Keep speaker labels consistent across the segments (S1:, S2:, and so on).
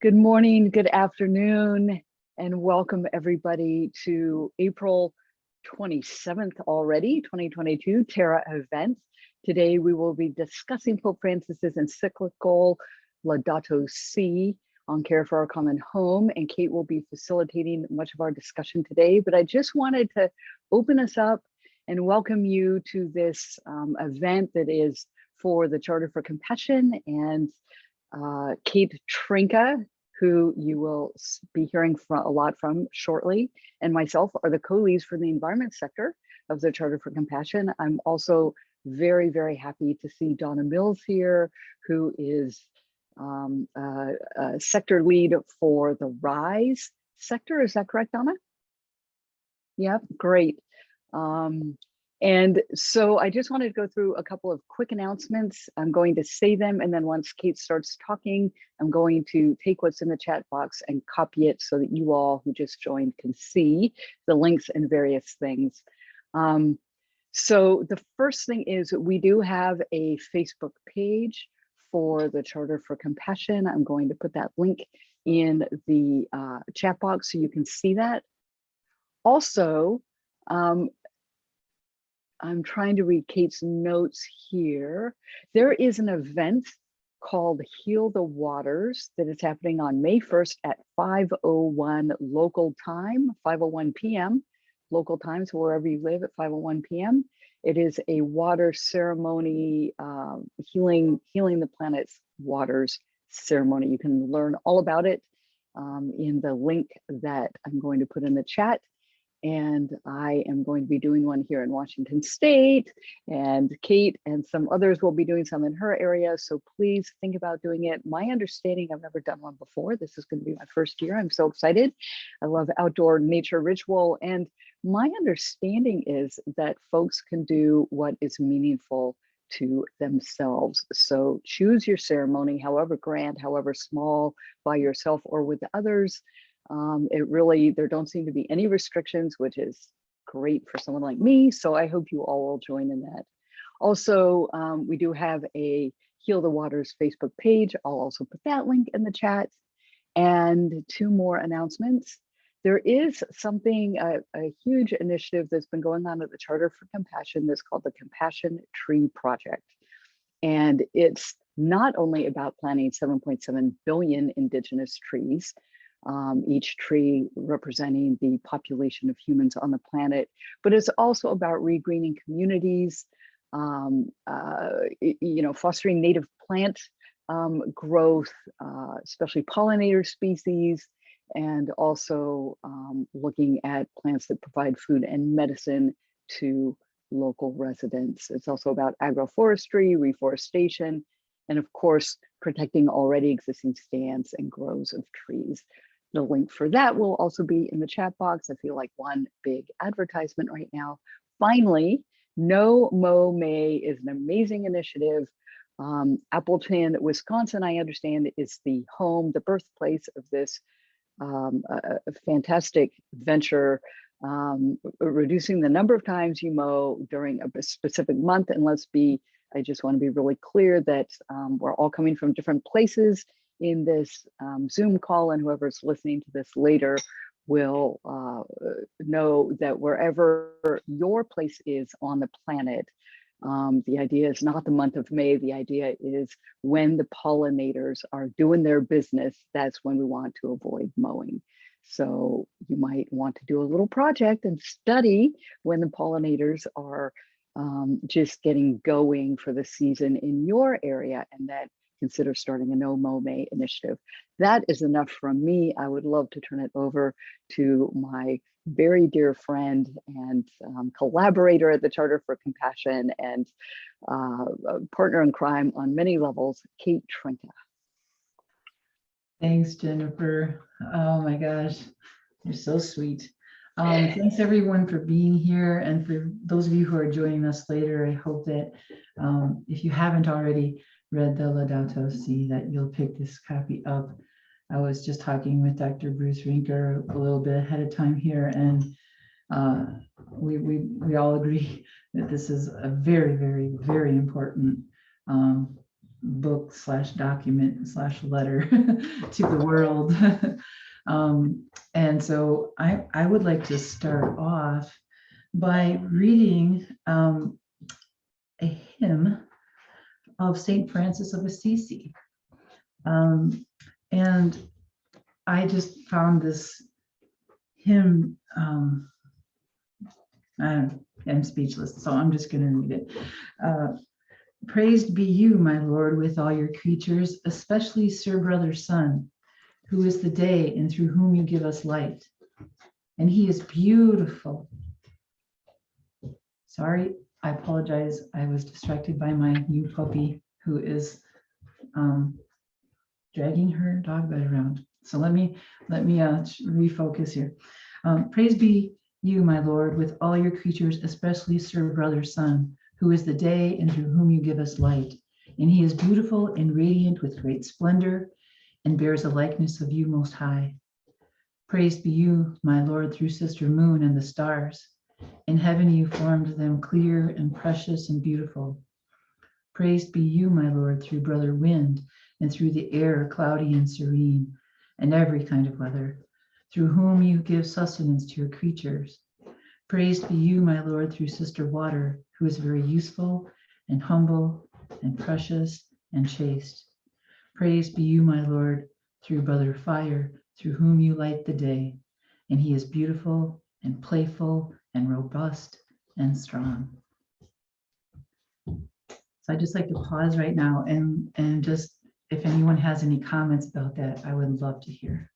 S1: Good morning, good afternoon, and welcome everybody to April 27th already, 2022 TERRA event. Today we will be discussing Pope Francis's encyclical Laudato Si on care for our common home, and Kate will be facilitating much of our discussion today. But I just wanted to open us up and welcome you to this event that is for the Charter for Compassion, and Kate Trinka, who you will be hearing from a lot from shortly, and myself are the co-leads for the environment sector of the Charter for Compassion. I'm also very, very happy to see Donna Mills here, who is a sector lead for the RISE sector. Is that correct, Donna? Yep, great. And so I just wanted to go through a couple of quick announcements. I'm going to say them, and then once Kate starts talking, I'm going to take what's in the chat box and copy it so that you all who just joined can see the links and various things. So the first thing is we do have a Facebook page for the Charter for Compassion. I'm going to put that link in the chat box so you can see that. Also, I'm trying to read Kate's notes here. There is an event called Heal the Waters that is happening on May 1st at 5:01 local time, 5:01 p.m. local time, so wherever you live at 5:01 p.m. It is a water ceremony, healing the planet's waters ceremony. You can learn all about it in the link that I'm going to put in the chat. And I am going to be doing one here in Washington State, and Kate and some others will be doing some in her area. So please think about doing it. My understanding, I've never done one before. This is going to be my first year. I'm so excited. I love outdoor nature ritual. And my understanding is that folks can do what is meaningful to themselves. So choose your ceremony, however grand, however small, by yourself or with others. There don't seem to be any restrictions, which is great for someone like me. So I hope you all will join in that. Also, we do have a Heal the Waters Facebook page. I'll also put that link in the chat. And two more announcements. There is something, a huge initiative that's been going on at the Charter for Compassion that's called the Compassion Tree Project. And it's not only about planting 7.7 billion indigenous trees, each tree representing the population of humans on the planet, but it's also about regreening communities, fostering native plant growth, especially pollinator species, and also looking at plants that provide food and medicine to local residents. It's also about agroforestry, reforestation, and of course, protecting already existing stands and groves of trees. The link for that will also be in the chat box. I feel like one big advertisement right now. Finally, No Mow May is an amazing initiative. Appleton, Wisconsin, I understand, is the home, the birthplace of this fantastic venture, reducing the number of times you mow during a specific month. And I just want to be really clear that we're all coming from different places in this Zoom call, and whoever's listening to this later will know that wherever your place is on the planet, the idea is not the month of May. The idea is when the pollinators are doing their business, that's when we want to avoid mowing. So you might want to do a little project and study when the pollinators are just getting going for the season in your area, and then consider starting a No Mow May initiative. That is enough from me. I would love to turn it over to my very dear friend and collaborator at the Charter for Compassion and partner in crime on many levels, Kate Trinka.
S2: Thanks, Jennifer. Oh my gosh, you're so sweet. Thanks everyone for being here, and for those of you who are joining us later, I hope that if you haven't already read the Laudato Si, that you'll pick this copy up. I was just talking with Dr. Bruce Rinker a little bit ahead of time here, and we all agree that this is a very, very, very important book / document / letter to the world. And so I would like to start off by reading a hymn of Saint Francis of Assisi. And I just found this hymn, I'm speechless, so I'm just going to read it. Praised be you, my Lord, with all your creatures, especially Sir Brother Sun, who is the day and through whom you give us light. And he is beautiful. Sorry, I apologize. I was distracted by my new puppy who is dragging her dog bed around. So let me refocus here. Praise be you, my Lord, with all your creatures, especially Sir Brother Sun, who is the day and through whom you give us light. And he is beautiful and radiant with great splendor and bears a likeness of you most high. Praised be you, my Lord, through Sister Moon and the stars. In heaven you formed them clear and precious and beautiful. Praised be you, my Lord, through Brother Wind and through the air cloudy and serene, and every kind of weather, through whom you give sustenance to your creatures. Praised be you, my Lord, through Sister Water, who is very useful and humble and precious and chaste. Praised be you, my Lord, through Brother Fire, through whom you light the day, and he is beautiful and playful and robust and strong. So I'd just like to pause right now and just, if anyone has any comments about that, I would love to hear.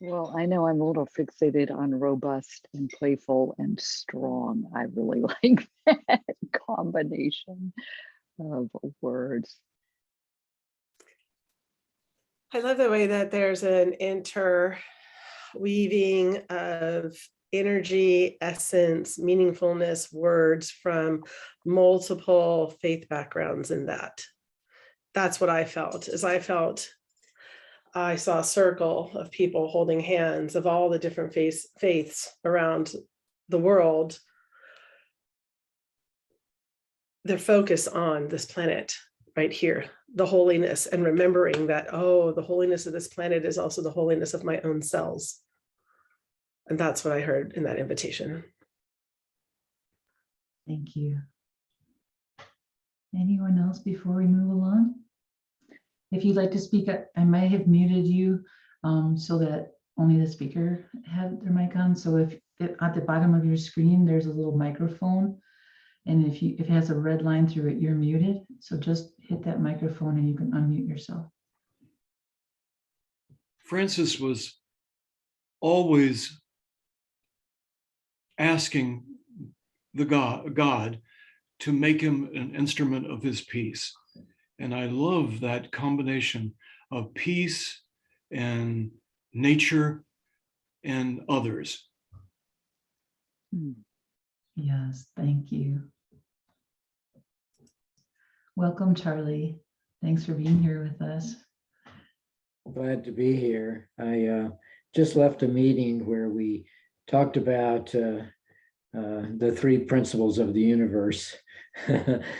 S1: Well, I know I'm a little fixated on robust and playful and strong. I really like that combination of words.
S3: I love the way that there's an interweaving of energy, essence, meaningfulness, words from multiple faith backgrounds in that. That's what I felt, I saw a circle of people holding hands of all the different faiths around the world. They're focused on this planet right here, the holiness, and remembering that, oh, the holiness of this planet is also the holiness of my own cells. And that's what I heard in that invitation.
S2: Thank you. Anyone else before we move along? If you'd like to speak, I might have muted you so that only the speaker had their mic on. So if at the bottom of your screen, there's a little microphone. And if it has a red line through it, you're muted. So just hit that microphone and you can unmute yourself.
S4: Francis was always asking the God to make him an instrument of his peace. And I love that combination of peace and nature and others.
S2: Yes, thank you. Welcome, Charlie. Thanks for being here with us.
S5: Glad to be here. I just left a meeting where we talked about the three principles of the universe. The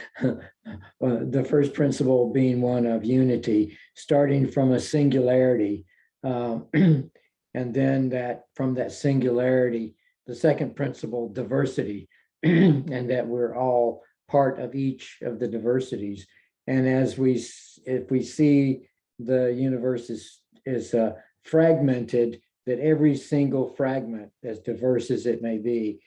S5: first principle being one of unity, starting from a singularity, and then that from that singularity, the second principle, diversity, and that we're all part of each of the diversities. And if we see the universe is fragmented, that every single fragment, as diverse as it may be,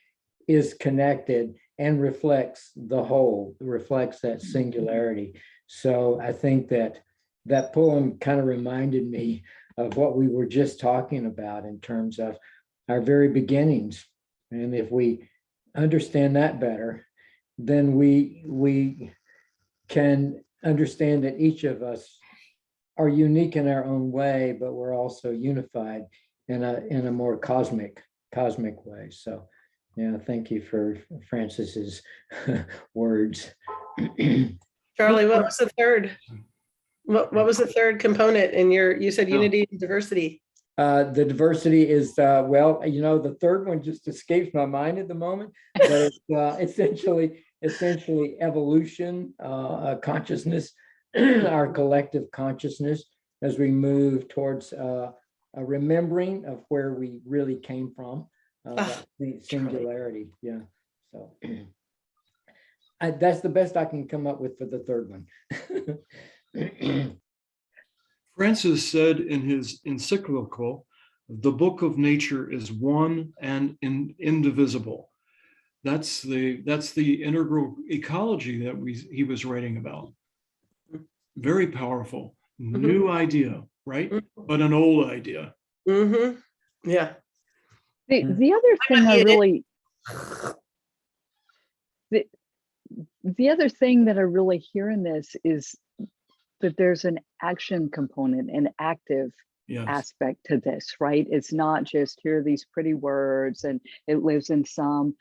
S5: is connected and reflects the whole, reflects that singularity. So I think that poem kind of reminded me of what we were just talking about in terms of our very beginnings. And if we understand that better, then we can understand that each of us are unique in our own way, but we're also unified in a more cosmic way. So yeah, thank you for Francis's words.
S3: Charlie, what was the third? What was the third component in you said
S4: Yeah.
S3: unity and diversity?
S5: The diversity is, well, the third one just escapes my mind at the moment, but it's essentially evolution, consciousness, our collective consciousness as we move towards a remembering of where we really came from, the singularity. Yeah. So that's the best I can come up with for the third one.
S4: Francis said in his encyclical, the book of nature is one and indivisible. That's the integral ecology that he was writing about. Very powerful, new idea, right? But an old idea.
S3: Mm-hmm. Yeah.
S1: The other thing the other thing that I really hear in this is that there's an action component, an active
S4: Yes.
S1: aspect to this, right? It's not just here are these pretty words and it lives in some,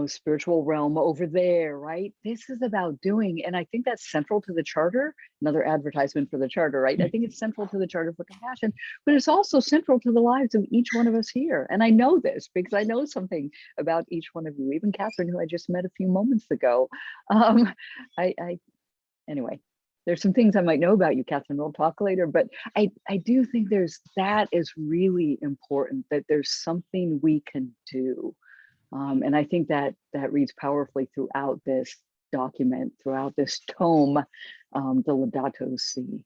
S1: spiritual realm over there, right? This is about doing, and I think that's central to the charter. Another advertisement for the charter, right? I think it's central to the Charter for Compassion, but it's also central to the lives of each one of us here. And I know this because I know something about each one of you, even Catherine, who I just met a few moments ago. Anyway, there's some things I might know about you, Catherine, we'll talk later, but I do think that is really important, that there's something we can do. And I think that reads powerfully throughout this document, throughout this tome, the Laudato Si.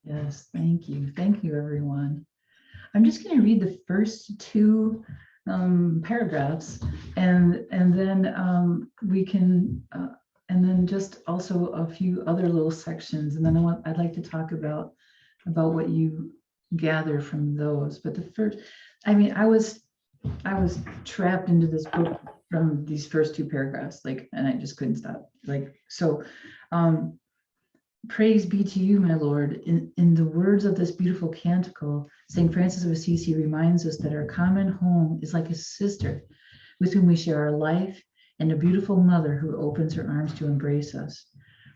S2: Yes, thank you. Thank you, everyone. I'm just going to read the first two paragraphs, and then we can, and then just also a few other little sections, and then I'd like to talk about what you gather from those. But the first, I mean, I was trapped into this book from these first two paragraphs, and I just couldn't stop. Praise be to you, my Lord. In the words of this beautiful canticle, St. Francis of Assisi reminds us that our common home is like a sister with whom we share our life, and a beautiful mother who opens her arms to embrace us.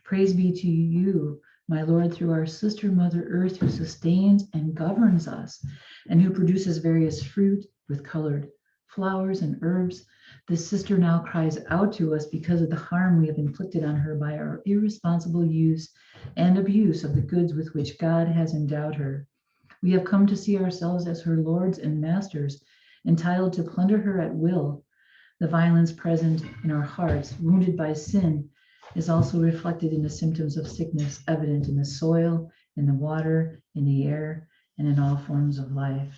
S2: Praise be to you, my Lord, through our sister Mother Earth, who sustains and governs us, and who produces various fruit with colored flowers and herbs. This sister now cries out to us because of the harm we have inflicted on her by our irresponsible use and abuse of the goods with which God has endowed her. We have come to see ourselves as her lords and masters, entitled to plunder her at will. The violence present in our hearts, wounded by sin, is also reflected in the symptoms of sickness evident in the soil, in the water, in the air, and in all forms of life.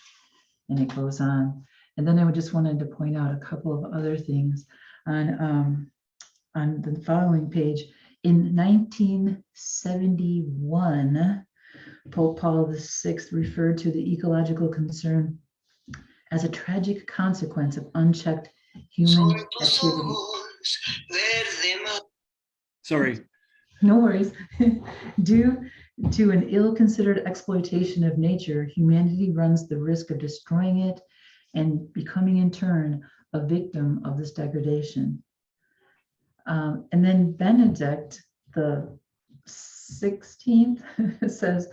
S2: And it goes on. And then I just wanted to point out a couple of other things on the following page. In 1971, Pope Paul VI referred to the ecological concern as a tragic consequence of unchecked human activity.
S4: Sorry.
S2: No worries. Due to an ill-considered exploitation of nature, humanity runs the risk of destroying it and becoming in turn a victim of this degradation. And then Benedict the 16th says,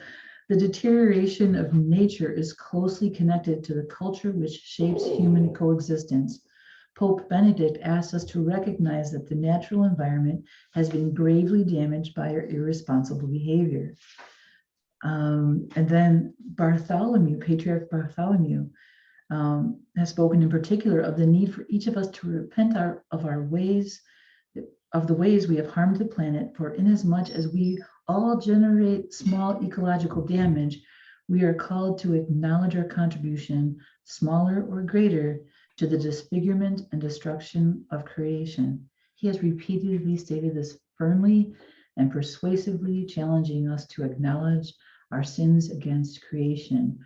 S2: the deterioration of nature is closely connected to the culture which shapes human coexistence. Pope Benedict asks us to recognize that the natural environment has been gravely damaged by our irresponsible behavior. And then Bartholomew, Patriarch Bartholomew, has spoken in particular of the need for each of us to repent of the ways we have harmed the planet, for inasmuch as we all generate small ecological damage, we are called to acknowledge our contribution, smaller or greater, to the disfigurement and destruction of creation. He has repeatedly stated this firmly and persuasively, challenging us to acknowledge our sins against creation.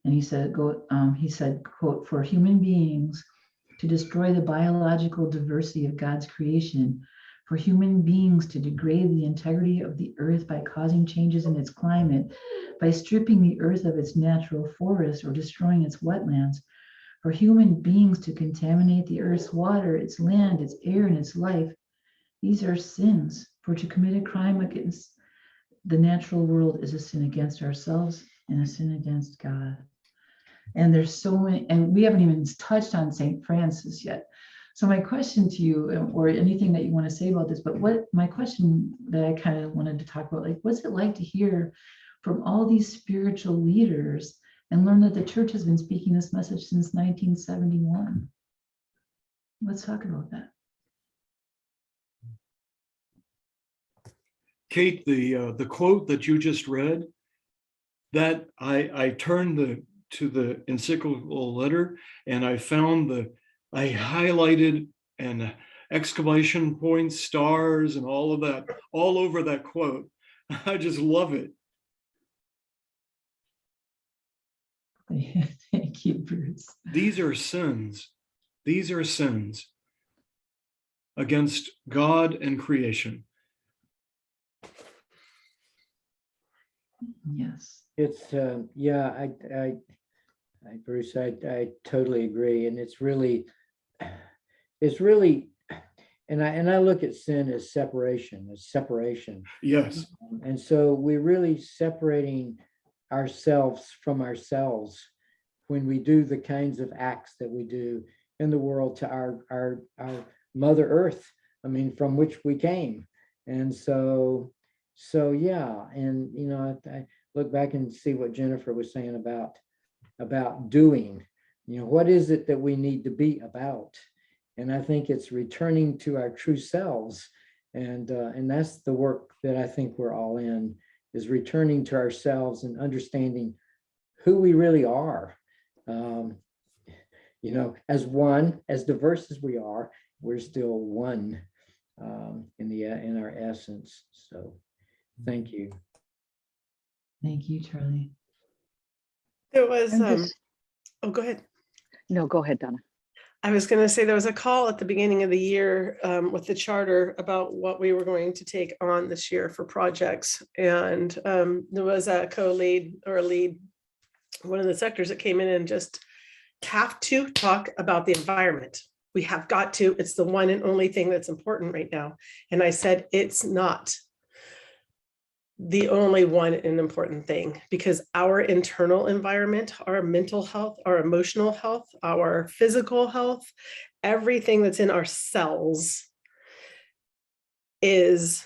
S2: And he said, quote, for human beings to destroy the biological diversity of God's creation, for human beings to degrade the integrity of the earth by causing changes in its climate, by stripping the earth of its natural forest or destroying its wetlands, for human beings to contaminate the earth's water, its land, its air, and its life. These are sins. For to commit a crime against the natural world is a sin against ourselves and a sin against God. And there's so many, and we haven't even touched on St. Francis yet. So my question to you, or anything that you want to say about this, but what my question that I kind of wanted to talk about, like, what's it like to hear from all these spiritual leaders and learn that the church has been speaking this message since 1971? Let's talk about that.
S4: Kate, the quote that you just read, that I turned to the encyclical letter, and I found I highlighted and exclamation points, stars, and all of that all over that quote. I just love it.
S2: Thank you, Bruce.
S4: These are sins. These are sins against God and creation.
S2: Yes.
S5: It's, yeah, Bruce, I totally agree. And it's really, and I look at sin as separation.
S4: Yes.
S5: And so we're really separating ourselves from ourselves when we do the kinds of acts that we do in the world to our Mother Earth, I mean, from which we came. And so yeah, and you know, I look back and see what Jennifer was saying about doing. You know, what is it that we need to be about? And I think it's returning to our true selves, and that's the work that I think we're all in, is returning to ourselves and understanding who we really are. You know, as one, as diverse as we are, we're still one in our essence. So, thank you.
S2: Thank you, Charlie.
S3: There was,
S1: I'm just,
S3: oh, go ahead.
S1: no, go ahead, Donna.
S3: I was going to say there was a call at the beginning of the year with the charter about what we were going to take on this year for projects. And there was a co-lead or a lead, one of the sectors that came in and just have to talk about the environment. We have got to, it's the one and only thing that's important right now. And I said, it's not the only one and important thing, because our internal environment, our mental health, our emotional health, our physical health, everything that's in our cells is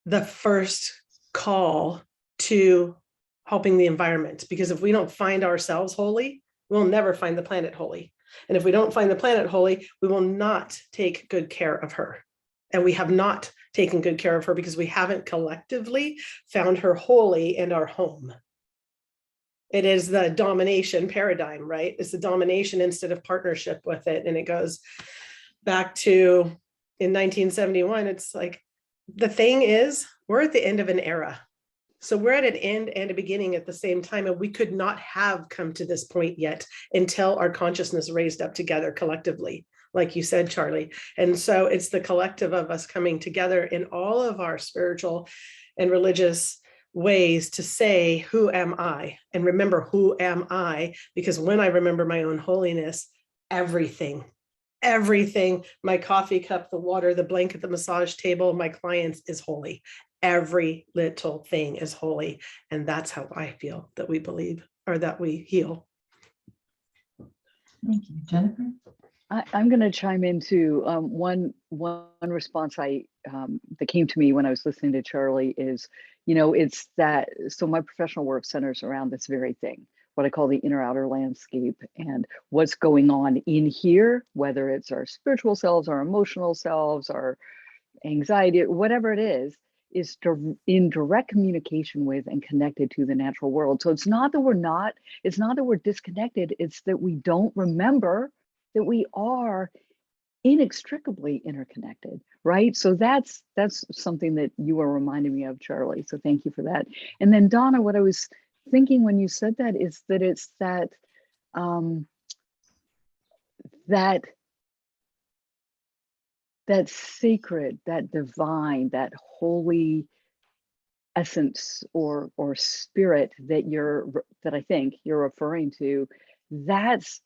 S3: the first call to helping the environment. Because if we don't find ourselves holy, we'll never find the planet holy. And if we don't find the planet holy, we will not take good care of her. And we have not taken good care of her because we haven't collectively found her holy in our home. It is the domination paradigm, right? It's the domination instead of partnership with it. And it goes back to in 1971. It's like, the thing is, we're at the end of an era. So we're at an end and a beginning at the same time. And we could not have come to this point yet until our consciousness raised up together collectively, like you said, Charlie. And so it's the collective of us coming together in all of our spiritual and religious ways to say, who am I? And remember, who am I? Because when I remember my own holiness, everything, my coffee cup, the water, the blanket, the massage table, my clients is holy. Every little thing is holy. And that's how I feel that we believe, or that we heal.
S2: Thank you. Jennifer?
S1: I'm going to chime into one response that came to me when I was listening to Charlie is, you know, it's that, so my professional work centers around this very thing, what I call the inner outer landscape, and what's going on in here, whether it's our spiritual selves, our emotional selves, our anxiety, whatever it is in direct communication with and connected to the natural world. So it's not that we're disconnected, it's that we don't remember that we are inextricably interconnected, right? So that's something that you were reminding me of, Charlie. So thank you for that. And then Donna, what I was thinking when you said that is that it's that that sacred, that divine, that holy essence or spirit that I think you're referring to, that's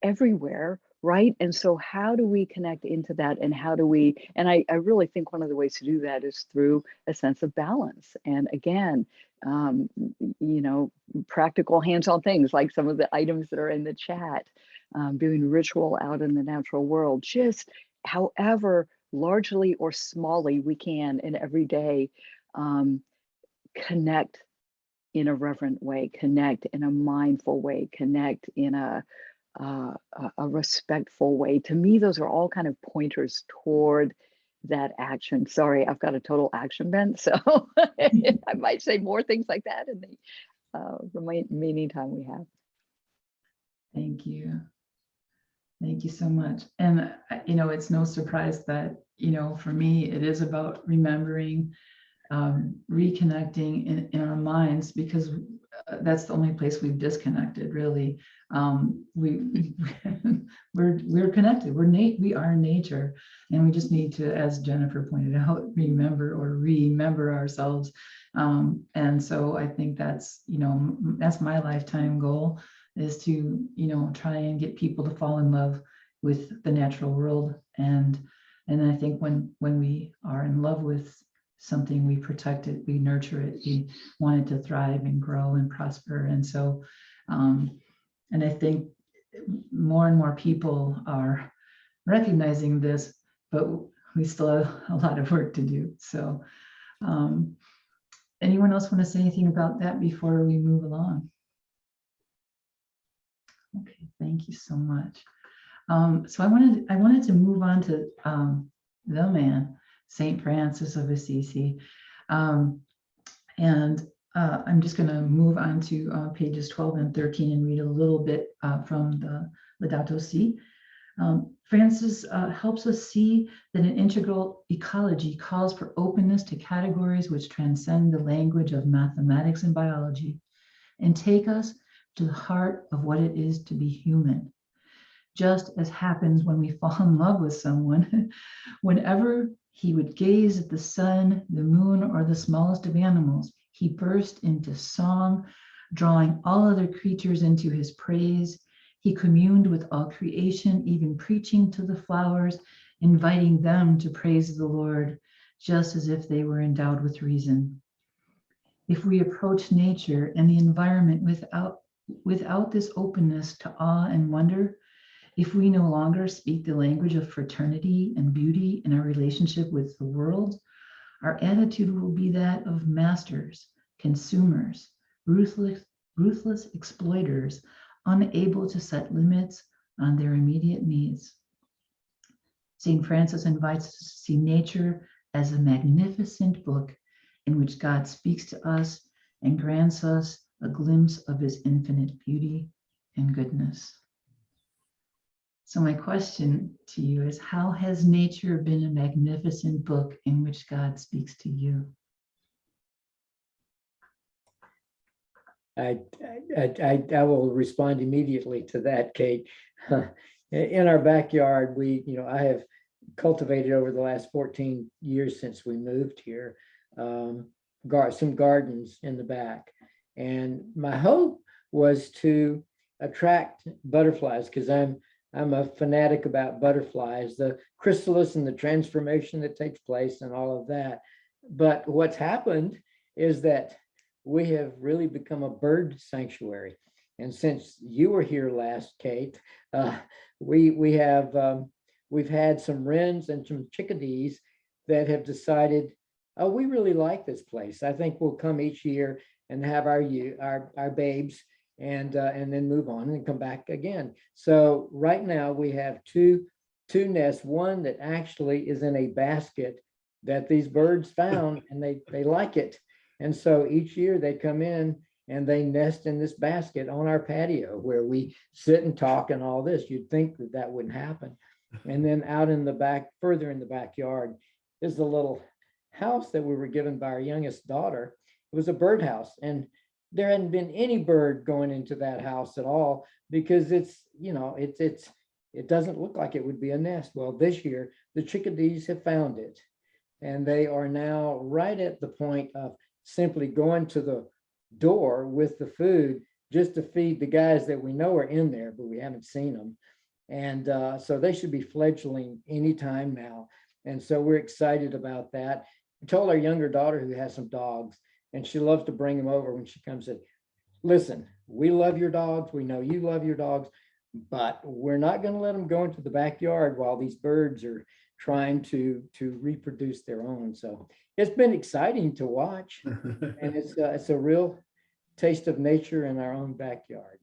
S1: everywhere, right? And so how do we connect into that, and how do we, and I really think one of the ways to do that is through a sense of balance. And again, you know, practical hands-on things like some of the items that are in the chat, doing ritual out in the natural world, just however largely or smallly we can in every day, connect in a reverent way, connect in a mindful way, connect in a respectful way. To me, those are all kind of pointers toward that action. Sorry, I've got a total action bent, so I might say more things like that in the remaining time we have.
S2: Thank you. Thank you so much. And, you know, it's no surprise that, you know, for me, it is about remembering, reconnecting in our minds, because that's the only place we've disconnected, really. We're connected. We are nature, and we just need to, as Jennifer pointed out, remember ourselves. And so I think that's, you know, that's my lifetime goal, is to, you know, try and get people to fall in love with the natural world. And I think when we are in love with something, we protect it, we nurture it, we want it to thrive and grow and prosper. And so, and I think more and more people are recognizing this, but we still have a lot of work to do. So, anyone else want to say anything about that before we move along? Okay, thank you so much. So I wanted to move on to the man, Saint Francis of Assisi. And I'm just going to move on to pages 12 and 13 and read a little bit from the Laudato Si. Francis helps us see that an integral ecology calls for openness to categories which transcend the language of mathematics and biology, and take us to the heart of what it is to be human. Just as happens when we fall in love with someone, whenever he would gaze at the sun, the moon, or the smallest of animals, he burst into song, drawing all other creatures into his praise. He communed with all creation, even preaching to the flowers, inviting them to praise the Lord, just as if they were endowed with reason. If we approach nature and the environment without this openness to awe and wonder, if we no longer speak the language of fraternity and beauty in our relationship with the world, our attitude will be that of masters, consumers, ruthless exploiters, unable to set limits on their immediate needs. St. Francis invites us to see nature as a magnificent book in which God speaks to us and grants us a glimpse of his infinite beauty and goodness. So my question to you is, how has nature been a magnificent book in which God speaks to you?
S5: I will respond immediately to that, Kate. In our backyard, I have cultivated over the last 14 years since we moved here, some gardens in the back. And my hope was to attract butterflies, because I'm a fanatic about butterflies, the chrysalis and the transformation that takes place and all of that. But what's happened is that we have really become a bird sanctuary. And since you were here last, Kate, we've had some wrens and some chickadees that have decided, oh, we really like this place. I think we'll come each year and have our babes and then move on and come back again. So right now we have two nests, one that actually is in a basket that these birds found, and they like it. And so each year they come in and they nest in this basket on our patio where we sit and talk and all this. You'd think that wouldn't happen. And then out in the back, further in the backyard, is the little house that we were given by our youngest daughter. It was a birdhouse, and there hadn't been any bird going into that house at all, because it doesn't look like it would be a nest. Well, this year the chickadees have found it, and they are now right at the point of simply going to the door with the food just to feed the guys that we know are in there, but we haven't seen them. And so they should be fledgling anytime now. And so we're excited about that. We told our younger daughter, who has some dogs, and she loves to bring them over when she comes in. Listen, we love your dogs. We know you love your dogs, but we're not going to let them go into the backyard while these birds are trying to reproduce their own. So it's been exciting to watch, and it's a real taste of nature in our own backyard.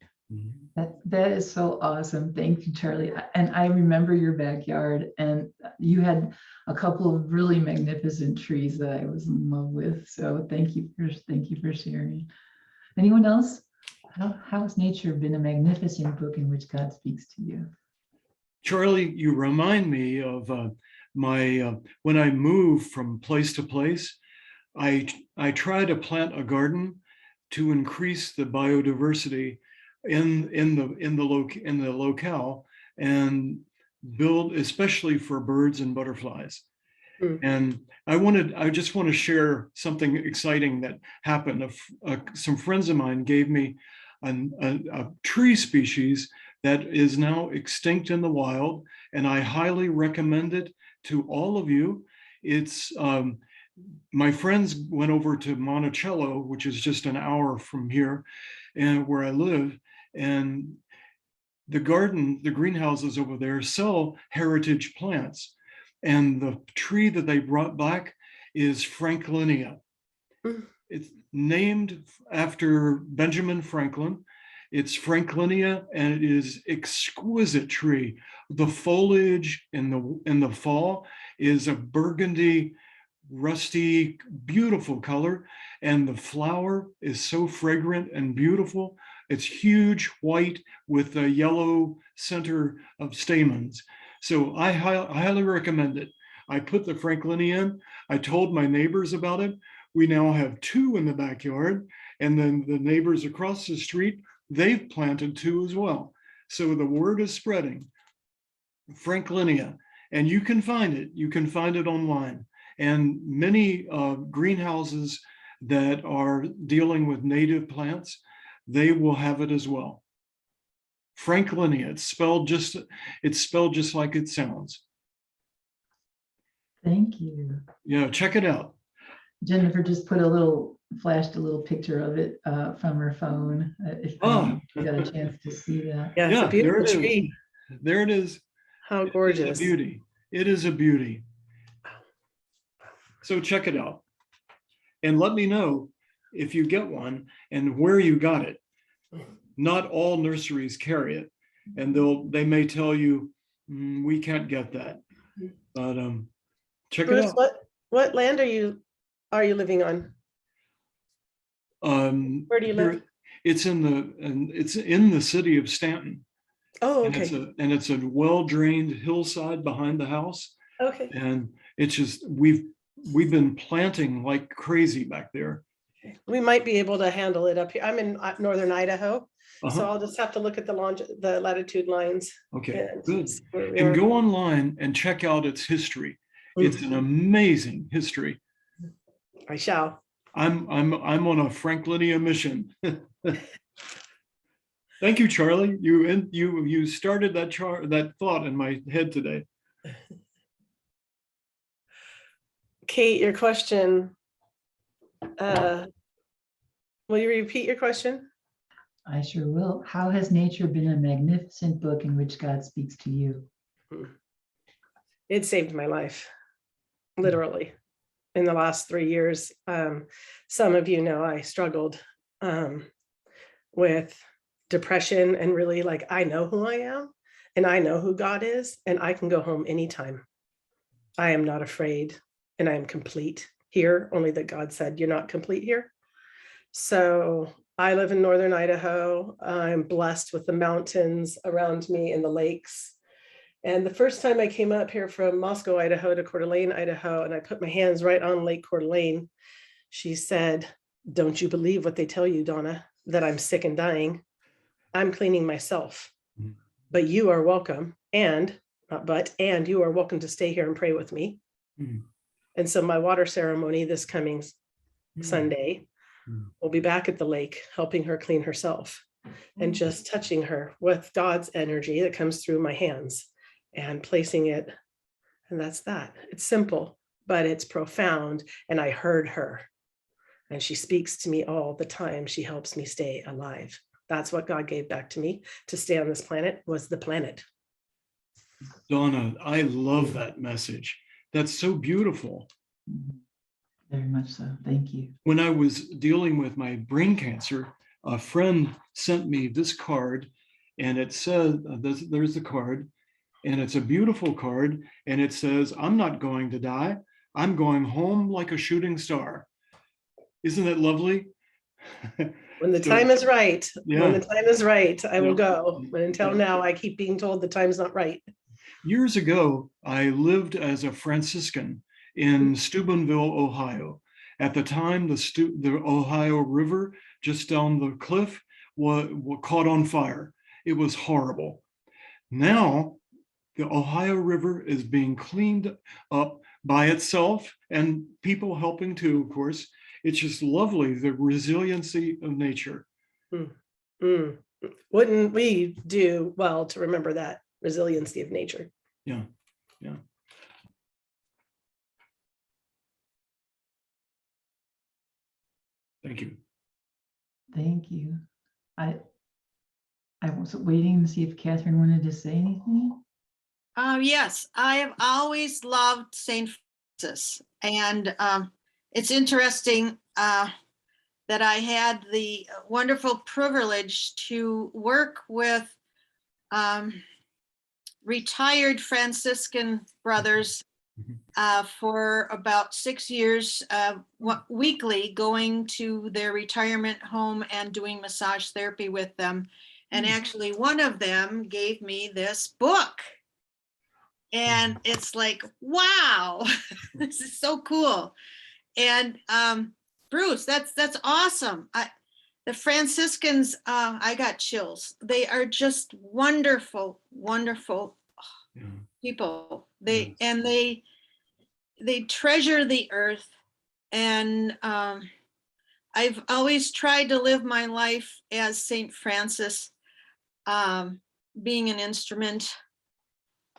S2: That is so awesome. Thank you, Charlie. And I remember your backyard, and you had a couple of really magnificent trees that I was in love with. So thank you for sharing. Anyone else? How has nature been a magnificent book in which God speaks to you?
S4: Charlie, you remind me of my when I move from place to place, I try to plant a garden to increase the biodiversity in the locale and build, especially for birds and butterflies. And I just want to share something exciting that happened. Some friends of mine gave me a tree species that is now extinct in the wild, and I highly recommend it to all of you. It's my friends went over to Monticello, which is just an hour from here, and where I live, and the greenhouses over there sell heritage plants. And the tree that they brought back is Franklinia. It's named after Benjamin Franklin. It's Franklinia, and it is exquisite tree. The foliage in the fall is a burgundy, rusty, beautiful color, and the flower is so fragrant and beautiful. It's huge, white with a yellow center of stamens. So I highly recommend it. I put the Franklinia in. I told my neighbors about it. We now have 2 in the backyard, and then the neighbors across the street, they've planted 2 as well. So the word is spreading. Franklinia, and you can find it. You can find it online. And many greenhouses that are dealing with native plants, they will have it as well. Franklinia, it's spelled just like it sounds.
S2: Thank you.
S4: Yeah, check it out.
S2: Jennifer just flashed a little picture of it from her phone. If you got a chance to see that.
S3: Yeah, it's a beautiful tree.
S4: There it is.
S3: How gorgeous.
S4: It's a beauty. It is a beauty. So check it out. And let me know if you get one and where you got it. Not all nurseries carry it, and they may tell you we can't get that. But check
S3: Bruce,
S4: it out.
S3: what land are you living on? Where do you live?
S4: It's in the city of Stanton.
S3: Oh, okay.
S4: And it's a well-drained hillside behind the house.
S3: Okay.
S4: And it's just we've been planting like crazy back there.
S3: We might be able to handle it up here. I'm in northern Idaho, so I'll just have to look at the latitude lines.
S4: Okay, good. And go online and check out its history. It's an amazing history.
S3: I shall.
S4: I'm on a Franklinia mission. Thank you, Charlie. You started that thought in my head today.
S3: Kate, your question. Will you repeat your question?
S2: I sure will. How has nature been a magnificent book in which God speaks to you?
S3: It saved my life, literally, in the last 3 years. Some of you know I struggled with depression, and really, like, I know who I am and I know who God is, and I can go home anytime. I am not afraid, and I am complete here, only that God said you're not complete here. So I live in northern Idaho. I'm blessed with the mountains around me and the lakes. And the first time I came up here from Moscow, Idaho to Coeur d'Alene, Idaho, and I put my hands right on Lake Coeur d'Alene, she said, "Don't you believe what they tell you, Donna, that I'm sick and dying? I'm cleaning myself, but you are welcome. And you are welcome to stay here and pray with me." And so my water ceremony this coming Sunday, we'll be back at the lake helping her clean herself. and just touching her with God's energy that comes through my hands and placing it. And that's that. It's simple, but it's profound. And I heard her. And she speaks to me all the time. She helps me stay alive. That's what God gave back to me to stay on this planet, was the planet.
S4: Donna, I love that message. That's so beautiful.
S2: Very much so. Thank you.
S4: When I was dealing with my brain cancer, a friend sent me this card, and it said, there's the card, and it's a beautiful card, and it says, I'm not going to die. I'm going home like a shooting star. Isn't it lovely?
S3: When the
S4: So,
S3: time is right,
S4: yeah.
S3: when the time is right, I will
S4: Yeah.
S3: go. But until now, I keep being told the time's not right.
S4: Years ago, I lived as a Franciscan in Steubenville, Ohio. At the time, the Ohio River just down the cliff was caught on fire. It was horrible. Now, the Ohio River is being cleaned up by itself, and people helping too, of course. It's just lovely, the resiliency of nature.
S3: Mm. Wouldn't we do well to remember that resiliency of nature?
S4: Yeah, yeah. Thank you.
S2: Thank you. I was waiting to see if Catherine wanted to say anything.
S6: Yes, I have always loved St. Francis, and it's interesting that I had the wonderful privilege to work with retired Franciscan brothers for about 6 years, weekly, going to their retirement home and doing massage therapy with them. And actually, one of them gave me this book. And it's like, wow, this is so cool. And Bruce, that's awesome. The Franciscans, I got chills. They are just wonderful, wonderful people. They treasure the earth. And I've always tried to live my life as St. Francis, being an instrument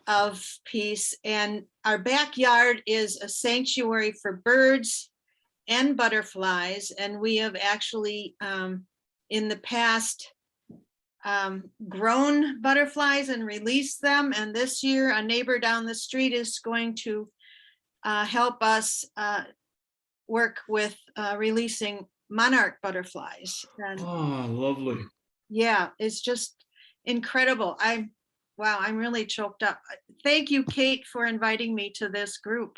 S6: of peace. And our backyard is a sanctuary for birds and butterflies. And we have actually, in the past, grown butterflies and released them. And this year, a neighbor down the street is going to help us work with releasing monarch butterflies. And
S4: Ah, lovely.
S6: yeah, it's just incredible. Wow, I'm really choked up. Thank you, Kate, for inviting me to this group.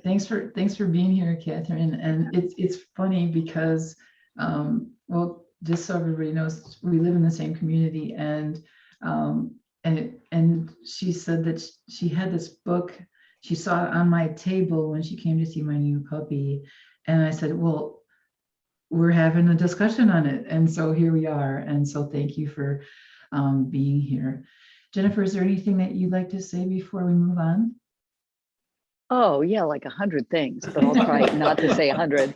S2: Thanks for being here, Catherine. And it's funny because, well, just so everybody knows, we live in the same community, and she said that she had this book. She saw it on my table when she came to see my new puppy, and I said, well, we're having a discussion on it, and so here we are. And so thank you for being here. Jennifer, is there anything that you'd like to say before we move on?
S1: Oh yeah, like 100 things, but I'll try not to say 100.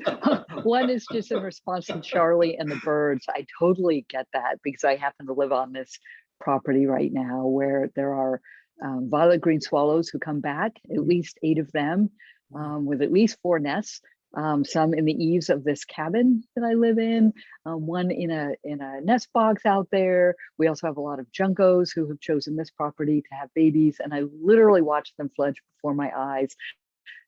S1: One is just in response to Charlie and the birds. I totally get that, because I happen to live on this property right now where there are violet green swallows who come back, at least 8 of them, with at least 4 nests. Some in the eaves of this cabin that I live in, one in a nest box out there. We also have a lot of juncos who have chosen this property to have babies, and I literally watched them fledge before my eyes.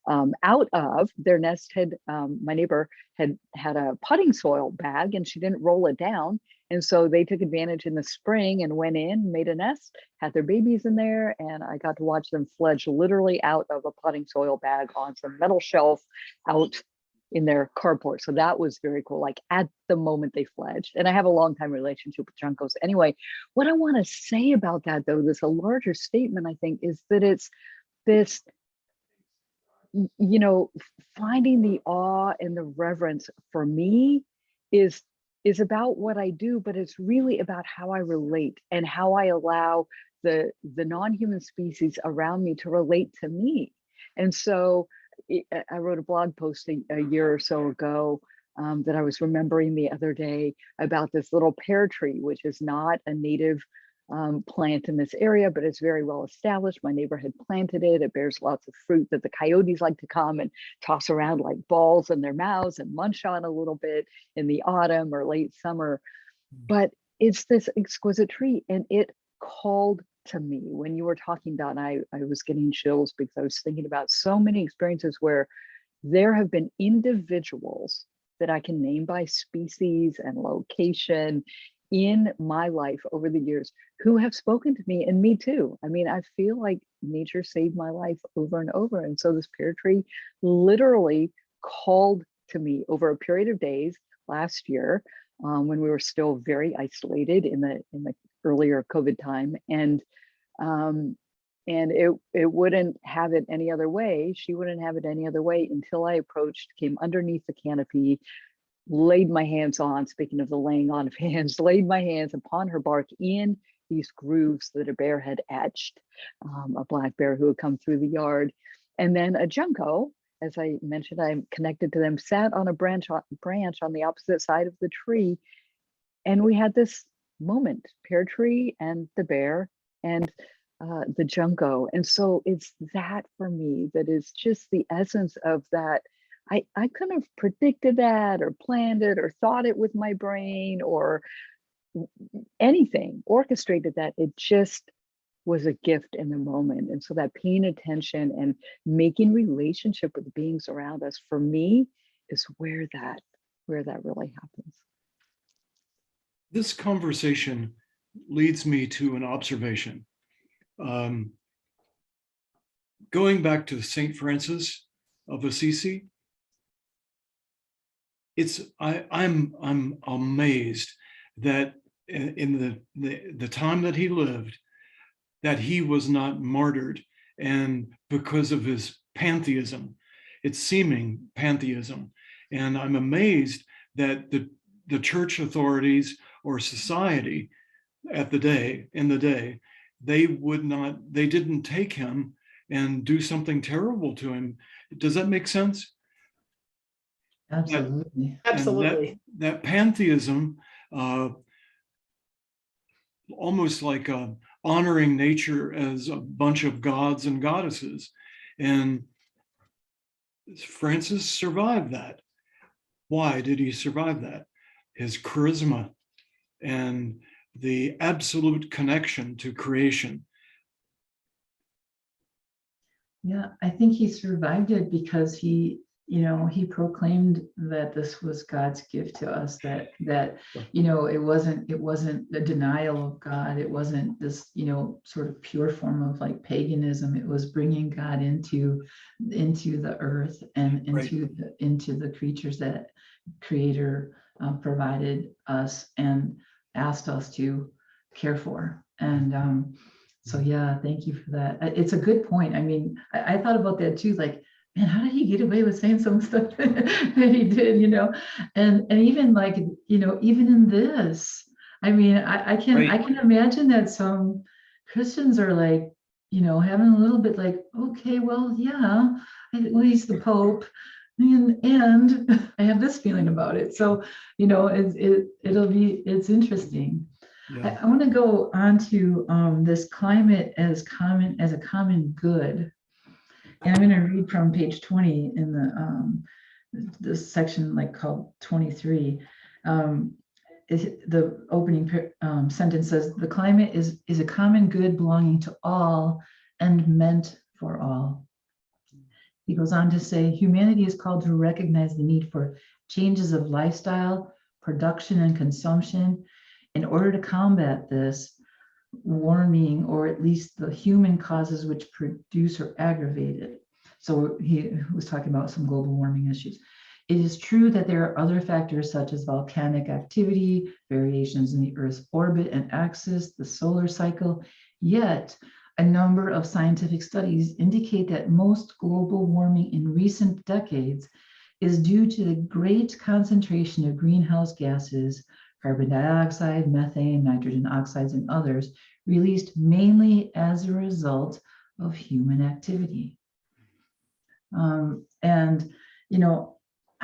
S1: Out of their nest my neighbor had a potting soil bag, and she didn't roll it down. And so they took advantage in the spring and went in, made a nest, had their babies in there, and I got to watch them fledge literally out of a potting soil bag on some metal shelf out in their carport. So that was very cool, like at the moment they fledged. And I have a long time relationship with juncos. Anyway, what I want to say about that, though, this a larger statement, I think, is that it's this, finding the awe and the reverence for me is about what I do, but it's really about how I relate and how I allow the non-human species around me to relate to me. And so I wrote a blog post a year or so ago that I was remembering the other day about this little pear tree, which is not a native plant in this area, but it's very well established. My neighbor had planted it. It bears lots of fruit that the coyotes like to come and toss around like balls in their mouths and munch on a little bit in the autumn or late summer. But it's this exquisite tree, and it called to me when you were talking, Don. I was getting chills because I was thinking about so many experiences where there have been individuals that I can name by species and location in my life over the years who have spoken to me, and me too. I mean, I feel like nature saved my life over and over. And so this pear tree literally called to me over a period of days last year, when we were still very isolated in the earlier COVID time. And it wouldn't have it any other way. She wouldn't have it any other way until I approached, came underneath the canopy, laid my hands on, speaking of the laying on of hands, laid my hands upon her bark in these grooves that a bear had etched, a black bear who had come through the yard. And then a junco, as I mentioned, I'm connected to them, sat on a branch on the opposite side of the tree. And we had this moment, pear tree and the bear and the junco. And so it's that for me that is just the essence of that. I couldn't have predicted that or planned it or thought it with my brain or anything, orchestrated that. It just was a gift in the moment. And so that paying attention and making relationship with the beings around us, for me, is where that really happens.
S4: This conversation leads me to an observation. Going back to St. Francis of Assisi, I'm amazed that in the time that he lived, that he was not martyred, and because of his pantheism, its seeming pantheism. And I'm amazed that the church authorities or society in the day, they didn't take him and do something terrible to him. Does that make sense?
S2: Absolutely.
S3: Absolutely.
S4: That pantheism, almost like honoring nature as a bunch of gods and goddesses. And Francis survived that. Why did he survive that? His charisma and the absolute connection to creation.
S2: Yeah, I think he survived it because he proclaimed that this was God's gift to us, that it wasn't a denial of God. It wasn't this, sort of pure form of like paganism. It was bringing God into the earth and into the creatures that Creator provided us and asked us to care for. And so yeah, thank you for that. It's a good point. I mean, I thought about that too, like, man, how did he get away with saying some stuff that he did, and even like, even in this, I mean, I can imagine that some Christians are like, having a little bit like, okay, well, yeah, at least the Pope, and I have this feeling about it. So, it's interesting.
S4: Yeah.
S2: I want to go on to this climate as a common good. And I'm going to read from page 20 in this section like called 23. The opening sentence says, the climate is a common good belonging to all and meant for all. He goes on to say, humanity is called to recognize the need for changes of lifestyle, production, and consumption in order to combat this warming, or at least the human causes which produce or aggravate it. So he was talking about some global warming issues. It is true that there are other factors such as volcanic activity, variations in the Earth's orbit and axis, the solar cycle, yet a number of scientific studies indicate that most global warming in recent decades is due to the great concentration of greenhouse gases, carbon dioxide, methane, nitrogen oxides, and others, released mainly as a result of human activity. And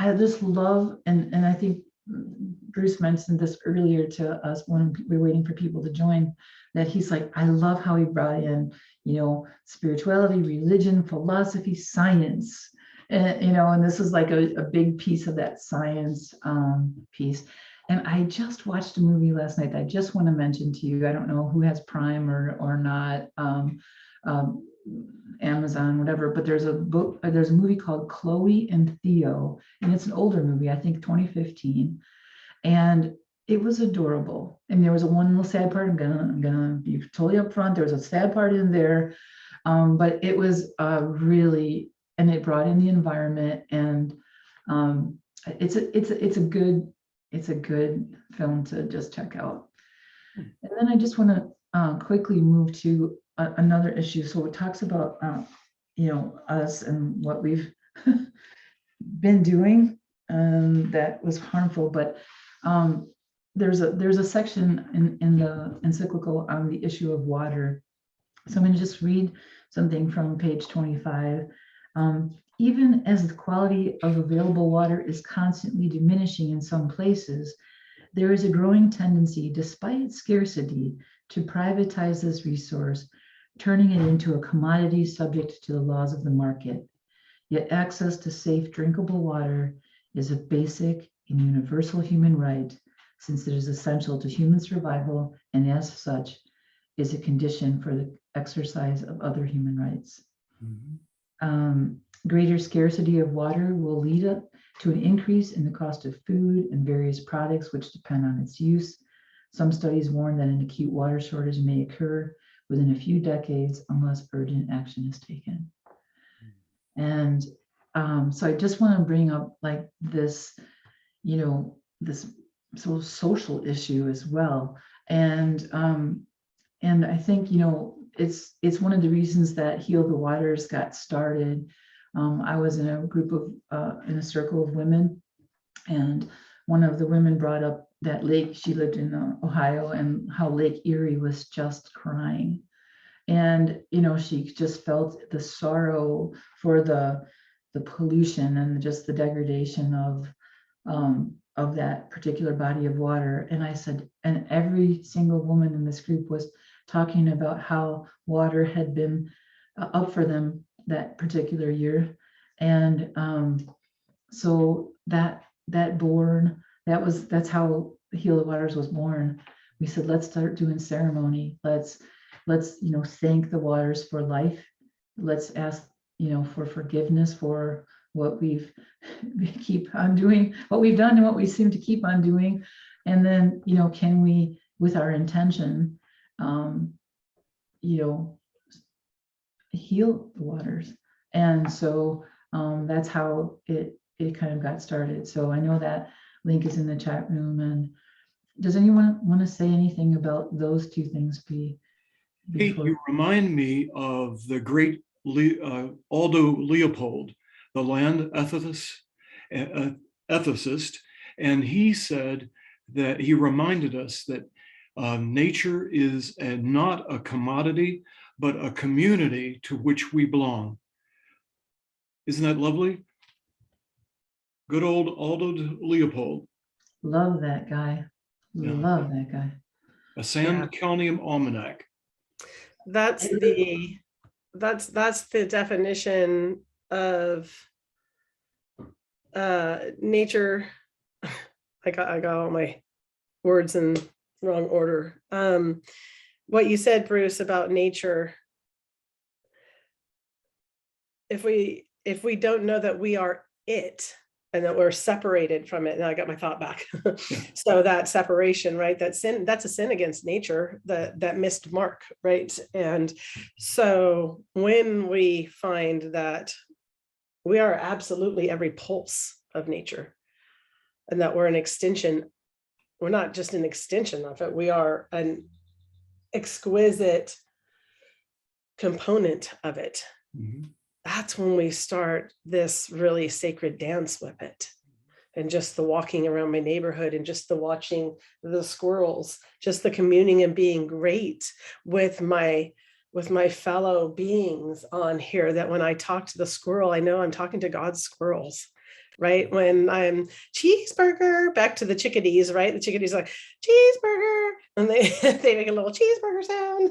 S2: I just love, and I think Bruce mentioned this earlier to us when we were waiting for people to join, that he's like, I love how he brought in, spirituality, religion, philosophy, science. And this is like a big piece of that science piece. And I just watched a movie last night that I just want to mention to you. I don't know who has Prime or not, Amazon, whatever, but there's a movie called Chloe and Theo, and it's an older movie, I think 2015. And it was adorable. And there was one little sad part. I'm gonna be totally upfront. There was a sad part in there, but it was really, and it brought in the environment, and it's a good film to just check out. And then I just want to quickly move to another issue. So it talks about us and what we've been doing that was harmful, but there's a section in the encyclical on the issue of water. So I'm going to just read something from page 25. Even as the quality of available water is constantly diminishing in some places, there is a growing tendency, despite its scarcity, to privatize this resource, turning it into a commodity subject to the laws of the market. Yet access to safe, drinkable water is a basic and universal human right, since it is essential to human survival and as such is a condition for the exercise of other human rights. Greater scarcity of water will lead up to an increase in the cost of food and various products which depend on its use. Some studies warn that an acute water shortage may occur within a few decades unless urgent action is taken. And so I just want to bring up like this, this social issue as well. And I think, it's one of the reasons that Heal the Waters got started. I was in a group of, in a circle of women, and one of the women brought up that lake. She lived in Ohio, and how Lake Erie was just crying. And, she just felt the sorrow for the pollution and just the degradation of that particular body of water. And I said, and every single woman in this group was talking about how water had been up for them that particular year. And so that's how Heal the Waters was born. We said, let's start doing ceremony. Let's thank the waters for life. Let's ask for forgiveness for what we keep on doing, what we've done and what we seem to keep on doing. And then, can we, with our intention, heal the waters. And so that's how it kind of got started. So I know that link is in the chat room. And does anyone want to say anything about those two things?
S4: Pete, you remind me of the great Aldo Leopold, the land ethicist, and he said that he reminded us that nature is not a commodity, but a community to which we belong. Isn't that lovely? Good old Aldo Leopold.
S2: Love that guy.
S4: Yeah.
S2: Love that guy.
S4: A Sand County Almanac.
S3: That's the definition of nature. I got all my words in wrong order. What you said, Bruce, about nature. If we don't know that we are it and that we're separated from it, now I got my thought back. So that separation, right? That's a sin against nature, that missed mark, right? And so when we find that we are absolutely every pulse of nature, and that we're an extension, we're not just an extension of it, we are an exquisite component of it. That's when we start this really sacred dance with it. And just the walking around my neighborhood, and just the watching the squirrels, just the communing and being great with my fellow beings on here, that when I talk to the squirrel, I know I'm talking to God's squirrels. right? When I'm cheeseburger, back to the chickadees, right? The chickadees are like, cheeseburger, and they they make a little cheeseburger sound.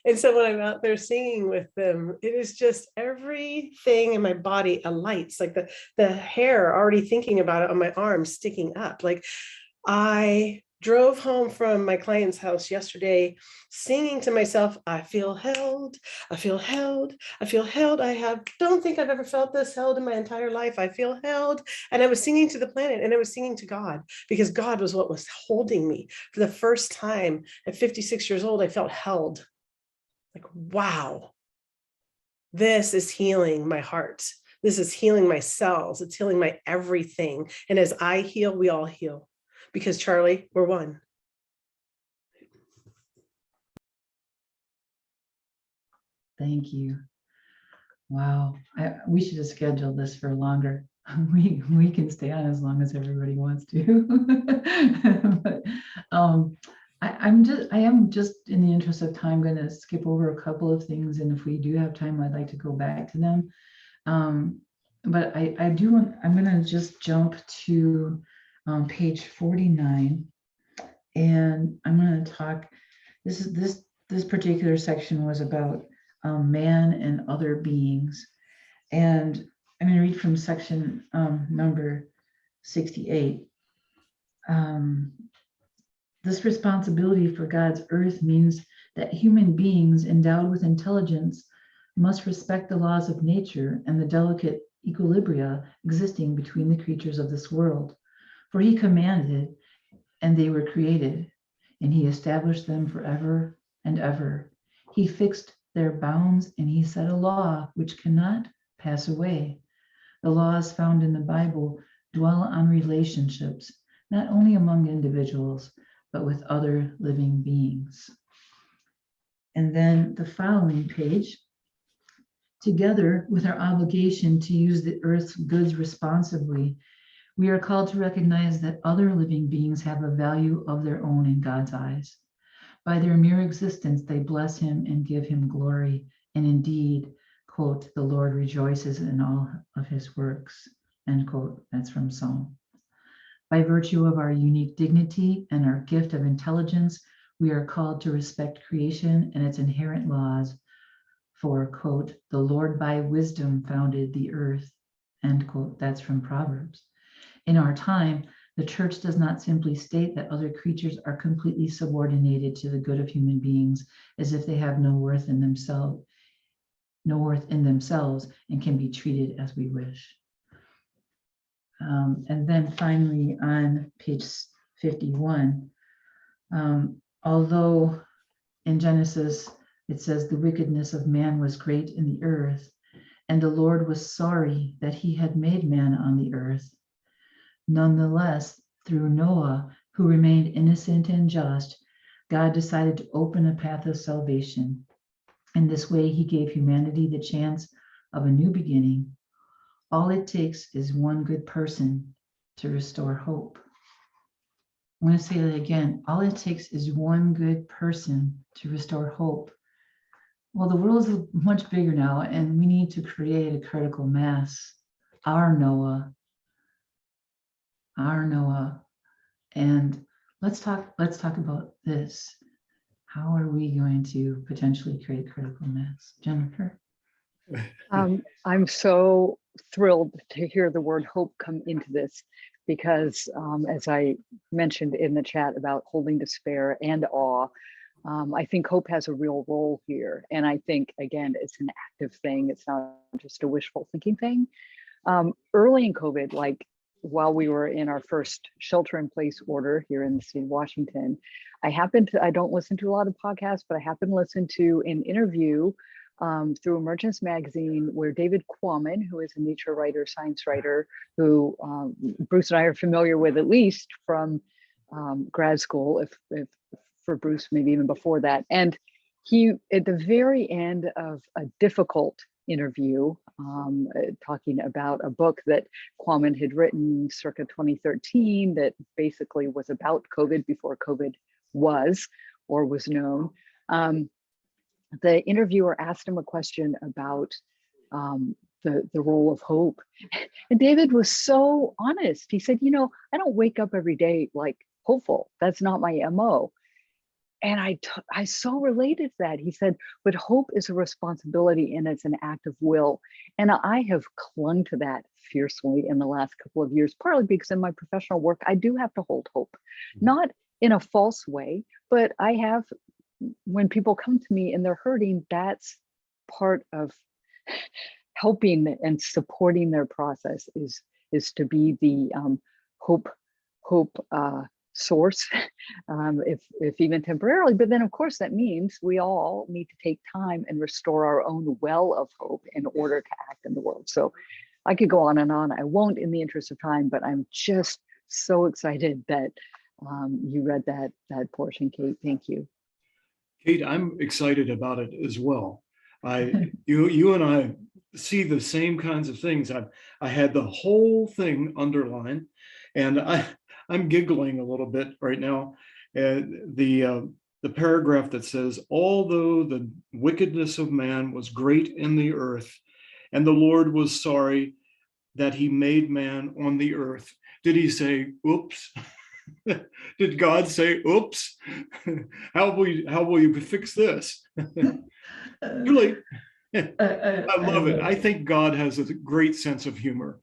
S3: And so when I'm out there singing with them, it is just everything in my body alights, like the hair already thinking about it on my arm sticking up. Like I drove home from my client's house yesterday singing to myself, I feel held, I feel held, I feel held. Don't think I've ever felt this held in my entire life. I feel held. And I was singing to the planet, and I was singing to God, because God was what was holding me. For the first time at 56 years old, I felt held. Like, wow, this is healing my heart. This is healing my cells. It's healing my everything. And as I heal, we all heal. Because Charlie, we're one.
S2: Thank you. Wow. We should have scheduled this for longer. We can stay on as long as everybody wants to. But I am just in the interest of time going to skip over a couple of things, and if we do have time, I'd like to go back to them. But I'm going to just jump to page 49, and I'm going to talk. This particular section was about man and other beings, and I'm going to read from section number 68. This responsibility for God's earth means that human beings endowed with intelligence must respect the laws of nature and the delicate equilibria existing between the creatures of this world. For he commanded, and they were created, and he established them forever and ever. He fixed their bounds, and he set a law which cannot pass away. The laws found in the Bible dwell on relationships, not only among individuals, but with other living beings. And then the following page, together with our obligation to use the earth's goods responsibly, we are called to recognize that other living beings have a value of their own in God's eyes. By their mere existence, they bless him and give him glory. And indeed, quote, the Lord rejoices in all of his works, end quote. That's from Psalm. By virtue of our unique dignity and our gift of intelligence, we are called to respect creation and its inherent laws. For, quote, the Lord by wisdom founded the earth, end quote. That's from Proverbs. In our time, the church does not simply state that other creatures are completely subordinated to the good of human beings, as if they have no worth in themselves, and can be treated as we wish. And then finally on page 51, although in Genesis it says the wickedness of man was great in the earth, and the Lord was sorry that he had made man on the earth, nonetheless, through Noah, who remained innocent and just, God decided to open a path of salvation. In this way, he gave humanity the chance of a new beginning. All it takes is one good person to restore hope. I'm going to say that again. All it takes is one good person to restore hope. Well, the world is much bigger now, and we need to create a critical mass. Our Noah. And let's talk about this. How are we going to potentially create critical mass? Jennifer?
S1: I'm so thrilled to hear the word hope come into this, because as I mentioned in the chat about holding despair and awe, I think hope has a real role here. And I think, again, it's an active thing. It's not just a wishful thinking thing. Early in COVID, like while we were in our first shelter in place order here in the state of Washington, I don't listen to a lot of podcasts, but I happened to listen to an interview through Emergence Magazine, where David Quammen, who is a nature writer, science writer, who Bruce and I are familiar with, at least from grad school, if for Bruce, maybe even before that. And he, at the very end of a difficult interview, talking about a book that Quammen had written circa 2013 that basically was about COVID before COVID was or was known. The interviewer asked him a question about the role of hope. And David was so honest. He said, you know, I don't wake up every day like hopeful. That's not my MO. And I so related to that. He said, but hope is a responsibility and it's an act of will. And I have clung to that fiercely in the last couple of years, partly because in my professional work, I do have to hold hope, not in a false way, but I have, when people come to me and they're hurting, that's part of helping and supporting their process is to be the hope source, if even temporarily. But then, of course, that means we all need to take time and restore our own well of hope in order to act in the world. So I could go on and on. I won't in the interest of time, but I'm just so excited that you read that portion, Kate. Thank you.
S4: Kate, I'm excited about it as well. You and I see the same kinds of things. I had the whole thing underlined, and I'm giggling a little bit right now. The paragraph that says, although the wickedness of man was great in the earth, and the Lord was sorry that he made man on the earth. Did he say, oops? Did God say, oops? How will you fix this? Really, I love it. I think God has a great sense of humor.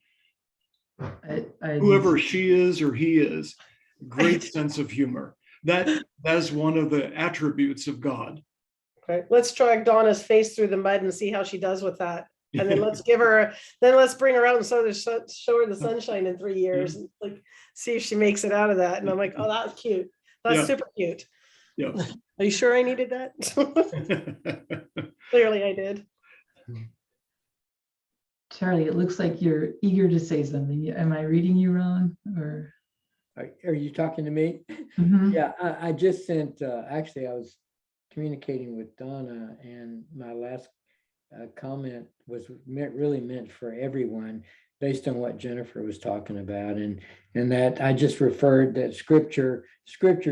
S4: Whoever she is or he is, great sense of humor. That's one of the attributes of God.
S3: Right. Let's drag Donna's face through the mud and see how she does with that. And then let's bring her out and show her the sunshine in 3 years and like see if she makes it out of that. And I'm like, oh, that's cute. That's super cute.
S4: Yeah.
S3: Are you sure I needed that? Clearly I did.
S2: Charlie, it looks like you're eager to say something. Am I reading you wrong? Or
S5: Are you talking to me? Yeah, I just sent, actually, I was communicating with Donna, and my last comment was really meant for everyone based on what Jennifer was talking about, and that I just referred that scripture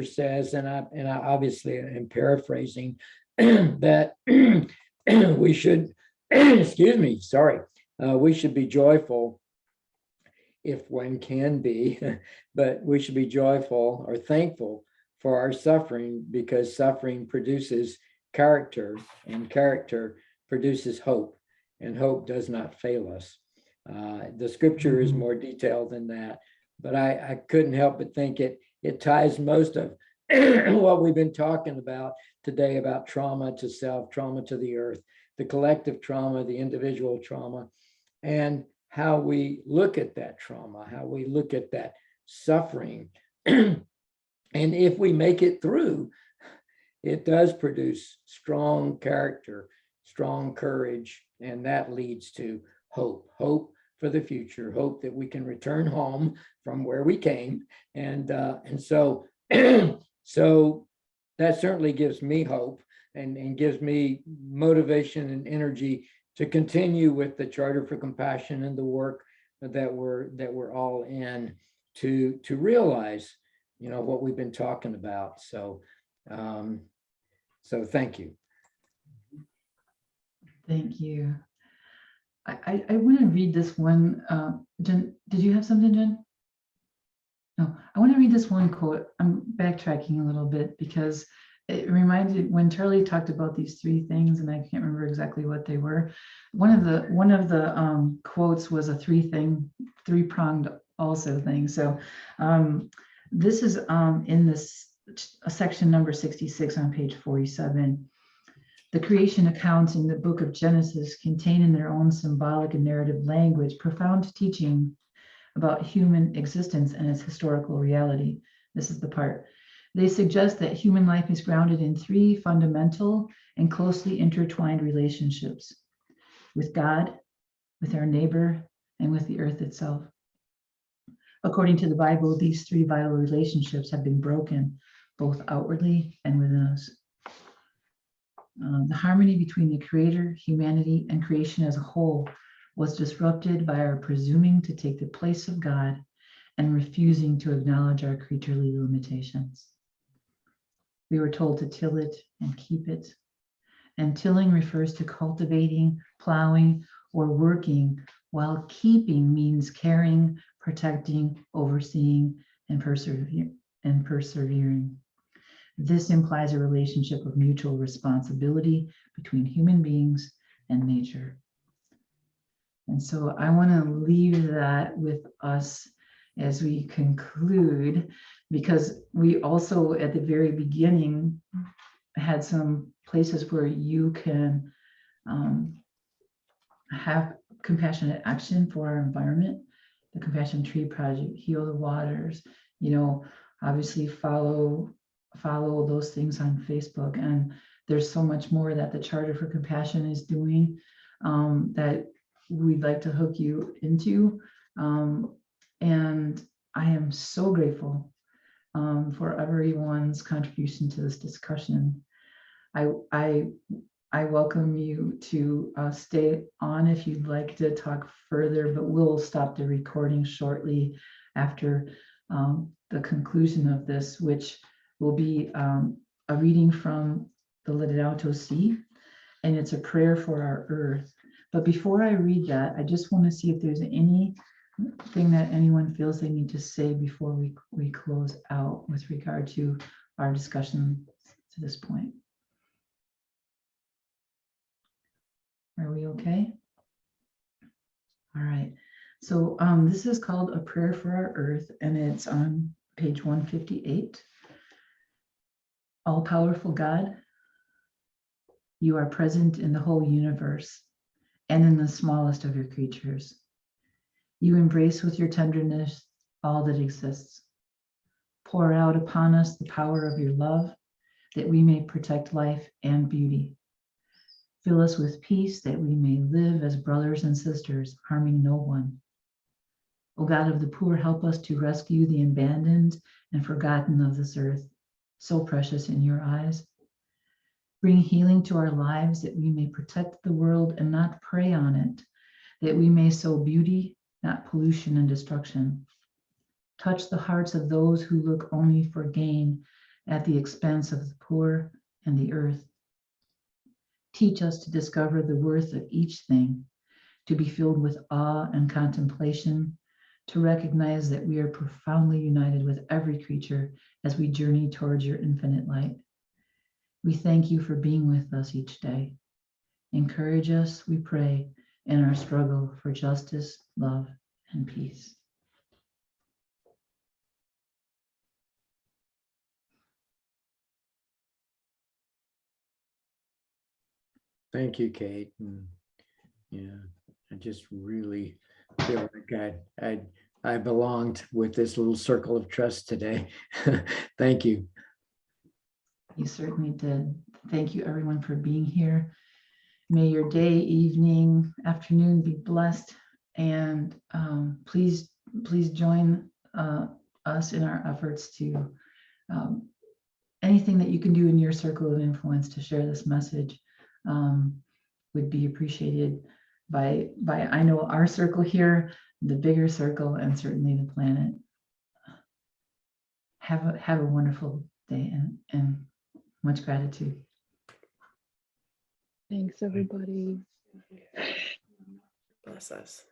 S5: says, and I obviously am paraphrasing, that we should, excuse me, sorry, we should be joyful if one can be, but we should be joyful or thankful for our suffering, because suffering produces character, and character produces hope, and hope does not fail us. The scripture is more detailed than that, but I couldn't help but think it ties most of what we've been talking about today, about trauma to self, trauma to the earth, the collective trauma, the individual trauma, and how we look at that trauma, how we look at that suffering. And if we make it through, it does produce strong character, strong courage, and that leads to hope for the future, hope that we can return home from where we came. And so so that certainly gives me hope and gives me motivation and energy to continue with the Charter for Compassion and the work that we're all in to realize, what we've been talking about. So thank you.
S2: Thank you. I want to read this one. Jen, did you have something, Jen? No, I want to read this one quote. I'm backtracking a little bit because it reminded, when Charlie talked about these three things, and I can't remember exactly what they were. One of the quotes was a three-pronged also thing. So this is in this section number 66 on page 47. The creation accounts in the book of Genesis contain in their own symbolic and narrative language profound teaching about human existence and its historical reality. This is the part. They suggest that human life is grounded in three fundamental and closely intertwined relationships: with God, with our neighbor, and with the earth itself. According to the Bible, these three vital relationships have been broken, both outwardly and within us. The harmony between the Creator, humanity, and creation as a whole was disrupted by our presuming to take the place of God and refusing to acknowledge our creaturely limitations. We were told to till it and keep it. And tilling refers to cultivating, plowing, or working, while keeping means caring, protecting, overseeing, and persevering. This implies a relationship of mutual responsibility between human beings and nature. And so I want to leave that with us as we conclude, because we also at the very beginning had some places where you can have compassionate action for our environment, the Compassion Tree Project, Heal the Waters, obviously follow those things on Facebook. And there's so much more that the Charter for Compassion is doing that we'd like to hook you into. And I am so grateful for everyone's contribution to this discussion. I welcome you to stay on if you'd like to talk further, but we'll stop the recording shortly after the conclusion of this, which will be a reading from the Laudato Si, and it's a prayer for our earth. But before I read that, I just want to see if there's anything that anyone feels they need to say before we close out with regard to our discussion to this point. Are we okay? All right. So this is called A Prayer for Our Earth, and it's on page 158. All-powerful God, you are present in the whole universe and in the smallest of your creatures. You embrace with your tenderness all that exists. Pour out upon us the power of your love, that we may protect life and beauty. Fill us with peace, that we may live as brothers and sisters, harming no one. O God of the poor, help us to rescue the abandoned and forgotten of this earth, so precious in your eyes. Bring healing to our lives, that we may protect the world and not prey on it, that we may sow beauty, not pollution and destruction. Touch the hearts of those who look only for gain at the expense of the poor and the earth. Teach us to discover the worth of each thing, to be filled with awe and contemplation, to recognize that we are profoundly united with every creature as we journey towards your infinite light. We thank you for being with us each day. Encourage us, we pray, in our struggle for justice, love, and peace.
S5: Thank you, Kate. And yeah, I just really feel like I belonged with this little circle of trust today. Thank you.
S2: You certainly did. Thank you, everyone, for being here. May your day, evening, afternoon be blessed. And please join us in our efforts to anything that you can do in your circle of influence to share this message would be appreciated by I know our circle here, the bigger circle, and certainly the planet. Have a wonderful day and much gratitude.
S1: Thanks, everybody.
S3: Bless us.